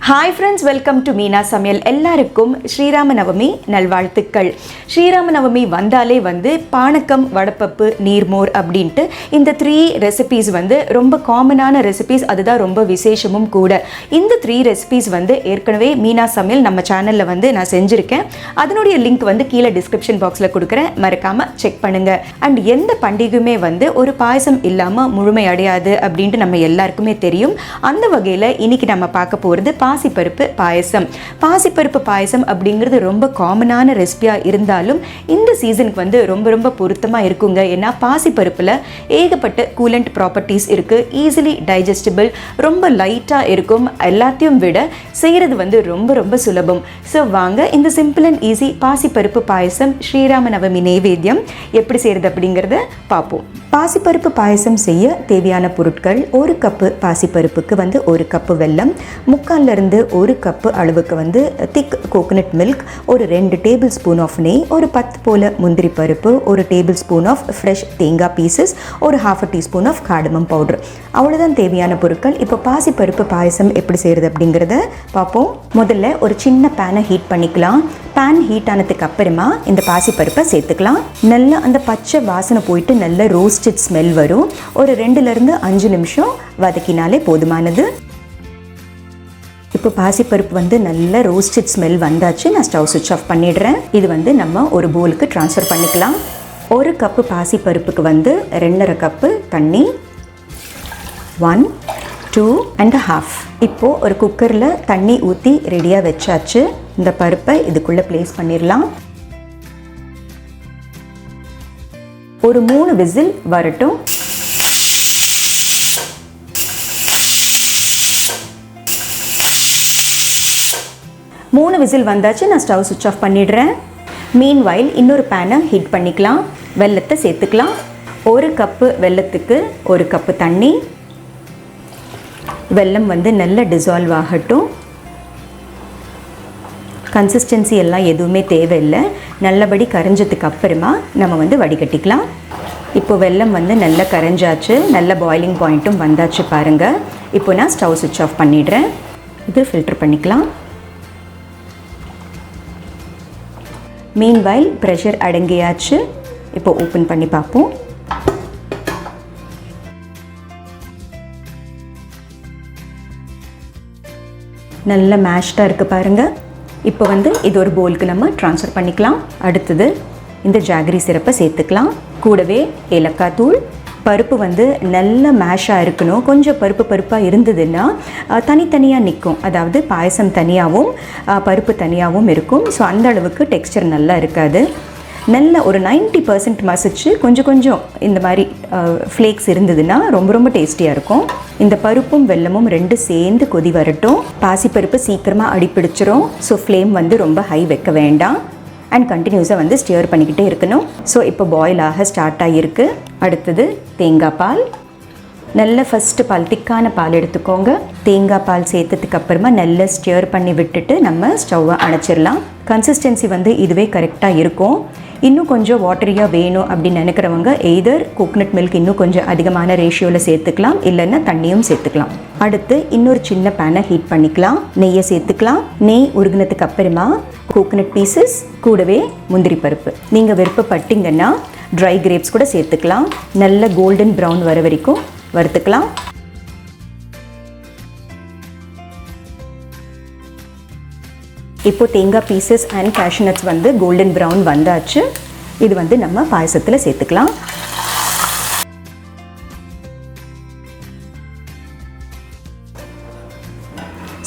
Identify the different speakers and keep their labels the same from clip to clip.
Speaker 1: Hi friends, welcome to Meena சமையல். எல்லாருக்கும் ஸ்ரீராம நவமி நல்வாழ்த்துக்கள். ஸ்ரீராம நவமி வந்தாலே பானக்கம், வடப்பப்பு, நீர்மோர் அப்படின்ட்டு இந்த 3 ரெசிபீஸ் ரொம்ப காமனான ரெசிபீஸ். அதுதான் ரொம்ப விசேஷமும் கூட. இந்த 3 ரெசிபீஸ் ஏற்கனவே மீனா சமையல் நம்ம சேனலில் நான் செஞ்சுருக்கேன். அதனுடைய லிங்க் கீழே டிஸ்கிரிப்ஷன் பாக்ஸில் கொடுக்குறேன், மறக்காமல் செக் பண்ணுங்கள். அண்ட் எந்த பண்டிகையுமே ஒரு பாயசம் இல்லாமல் முழுமை அடையாது அப்படின்ட்டு நம்ம எல்லாருக்குமே தெரியும். அந்த வகையில் இன்னைக்கு நம்ம பார்க்க போகிறது பாசி பருப்பு பாயசம். பாசி பருப்பு பாயசம் அப்படிங்கிறது ரொம்ப காமனான ரெசிபியாக இருந்தாலும் இந்த சீசனுக்கு ரொம்ப ரொம்ப பொருத்தமாக இருக்குங்க. ஏன்னா பாசி பருப்பில் ஏகப்பட்ட கூலண்ட் ப்ராப்பர்ட்டிஸ் இருக்குது, ஈஸிலி டைஜஸ்டிபிள், ரொம்ப லைட்டாக இருக்கும். எல்லாத்தையும் விட செய்கிறது ரொம்ப ரொம்ப சுலபம். ஸோ வாங்க இந்த சிம்பிள் அண்ட் ஈஸி பாசி பருப்பு பாயசம் ஸ்ரீராம நவமி நெய்வேத்தியம் எப்படி செய்கிறது அப்படிங்கிறத பார்ப்போம். பாசிப்பருப்பு பாயசம் செய்ய தேவையான பொருட்கள்: 1 கப்பு பாசிப்பருப்புக்கு 1 கப்பு வெல்லம், 3/4 கப்பு அளவுக்கு திக் கோகனட் மில்க், ஒரு 2 டேபிள் ஸ்பூன் ஆஃப் நெய், ஒரு 10 போல முந்திரி பருப்பு, ஒரு டேபிள் ஸ்பூன் ஆஃப் ஃப்ரெஷ் தேங்காய் பீசஸ், ஒரு 1/2 டீஸ்பூன் ஆஃப் கார்டமம் பவுடர். அவ்வளோதான் தேவையான பொருட்கள். இப்போ பாசிப்பருப்பு பாயசம் எப்படி செய்கிறது அப்படிங்கிறத பார்ப்போம். முதல்ல ஒரு சின்ன பேனை ஹீட் பண்ணிக்கலாம். பேன் ஹீட் ஆனதுக்கு அப்புறமா இந்த பாசிப்பருப்பை சேர்த்துக்கலாம். நல்லா அந்த பச்சை வாசனை போயிட்டு நல்ல ரோஸ்டட் ஸ்மெல் வரும். ஒரு 2-5 நிமிஷம் வதக்கினாலே போதுமானது. இப்போ பாசிப்பருப்பு நல்ல ரோஸ்டட் ஸ்மெல் வந்தாச்சு. நான் ஸ்டவ் சுவிட்ச் ஆஃப் பண்ணிடுறேன். இது நம்ம ஒரு பவுலுக்கு ட்ரான்ஸ்ஃபர் பண்ணிக்கலாம். 1 கப்பு பாசிப்பருப்புக்கு 2.5 கப்பு தண்ணி, 1, 2.5. இப்போது ஒரு குக்கரில் தண்ணி ஊற்றி ரெடியாக வச்சாச்சு. இந்த பருப்பை இதுக்குள்ளே ப்ளேஸ் பண்ணிடலாம். ஒரு 3 விசில் வரட்டும். மூணு விசில் வந்தாச்சு. நான் ஸ்டவ் சுவிட்ச் ஆஃப் பண்ணிடுறேன். மீன்வைல் இன்னொரு பேனை ஹீட் பண்ணிக்கலாம். வெல்லத்தை சேர்த்துக்கலாம். 1 கப்பு வெல்லத்துக்கு 1 கப்பு தண்ணி. வெல்லம் நல்லா டிசால்வ் ஆகட்டும். கன்சிஸ்டன்சி எல்லாம் எதுவுமே தேவையில்லை. நல்லபடி கரைஞ்சதுக்கு அப்புறமா நம்ம வடிகட்டிக்கலாம். இப்போ வெல்லம் நல்லா கரைஞ்சாச்சு. நல்ல பாயிலிங் பாயிண்ட்டும் வந்தாச்சு பாருங்கள். இப்போ நான் ஸ்டவ் சுவிட்ச் ஆஃப் பண்ணிடுறேன். இது ஃபில்டர் பண்ணிக்கலாம். மீன்வைல் ப்ரெஷர் அடங்கியாச்சு. இப்போ ஓப்பன் பண்ணி பார்ப்போம். நல்ல மேஷ்டாக இருக்குது பாருங்கள். இப்போ இது ஒரு பவுலுக்கு நம்ம ட்ரான்ஸ்ஃபர் பண்ணிக்கலாம். அடுத்தது இந்த ஜாகரி சிரப்பை சேர்த்துக்கலாம். கூடவே ஏலக்காய் தூள். பருப்பு நல்ல மேஷாக இருக்கணும். கொஞ்சம் பருப்பாக இருந்ததுன்னா தனித்தனியாக நிற்கும். அதாவது பாயசம் தனியாகவும் பருப்பு தனியாகவும் இருக்கும். ஸோ அந்த அளவுக்கு டெக்ஸ்சர் நல்லா இருக்காது. நல்ல ஒரு 90% மசிச்சு கொஞ்சம் இந்த மாதிரி ஃப்ளேக்ஸ் இருந்ததுன்னா ரொம்ப ரொம்ப டேஸ்டியாக இருக்கும். இந்த பருப்பும் வெல்லமும் 2 சேர்ந்து கொதி வரட்டும். பாசிப்பருப்பு சீக்கிரமாக அடிப்பிடிச்சிரும். ஸோ ஃப்ளேம் ரொம்ப ஹை வைக்க வேண்டாம். அண்ட் கண்டினியூஸாக ஸ்டியர் பண்ணிக்கிட்டே இருக்கணும். ஸோ இப்போ பாயில் ஆக ஸ்டார்ட் ஆகியிருக்கு. அடுத்தது தேங்காய் பால். நல்ல ஃபஸ்ட்டு பால், திக்கான பால் எடுத்துக்கோங்க. தேங்காய் பால் சேர்த்ததுக்கு அப்புறமா நல்லா ஸ்டியர் பண்ணி விட்டுட்டு நம்ம ஸ்டவ்வை அணைச்சிடலாம். கன்சிஸ்டன்சி இதுவே கரெக்டாக இருக்கும். இன்னும் கொஞ்சம் வாட்டரியாக வேணும் அப்படின்னு நினைக்கிறவங்க எய்தர் கோகனட் மில்க் இன்னும் கொஞ்சம் அதிகமான ரேஷியோவில் சேர்த்துக்கலாம், இல்லைன்னா தண்ணியும் சேர்த்துக்கலாம். அடுத்து இன்னொரு சின்ன பேனை ஹீட் பண்ணிக்கலாம். நெய்யை சேர்த்துக்கலாம். நெய் உருகினதுக்கு அப்புறமா கோகனட் பீசஸ், கூடவே முந்திரி பருப்பு. நீங்கள் விருப்பப்பட்டீங்கன்னா ட்ரை கிரேப்ஸ் கூட சேர்த்துக்கலாம். நல்ல கோல்டன் ப்ரௌன் வர வரைக்கும் வறுத்துக்கலாம். இப்போ தேங்காய் pieces and cashew nuts golden brown வந்தாச்சு. இது நம்ம பாயசத்தில் சேர்த்துக்கலாம்.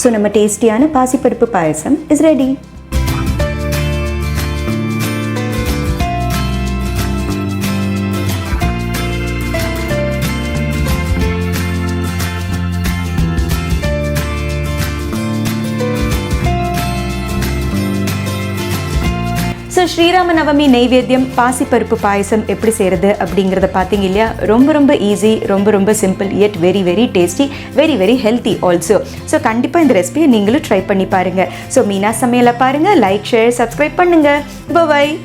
Speaker 1: ஸோ நம்ம டேஸ்டியான பாசிப்பருப்பு payasam is ready. So Srirama Navami நெய்வேத்தியம் பாசிப்பருப்பு பாயசம் எப்படி செய்கிறது அப்படிங்கிறத பார்த்தீங்க இல்லையா? ரொம்ப ரொம்ப ஈஸி, ரொம்ப ரொம்ப simple, yet very very tasty, very very healthy also. So கண்டிப்பாக இந்த ரெசிபியை நீங்களும் ட்ரை பண்ணி பாருங்கள். ஸோ மீனா சமையலை பாருங்கள், லைக், ஷேர், சப்ஸ்கிரைப் பண்ணுங்கள். பாய்.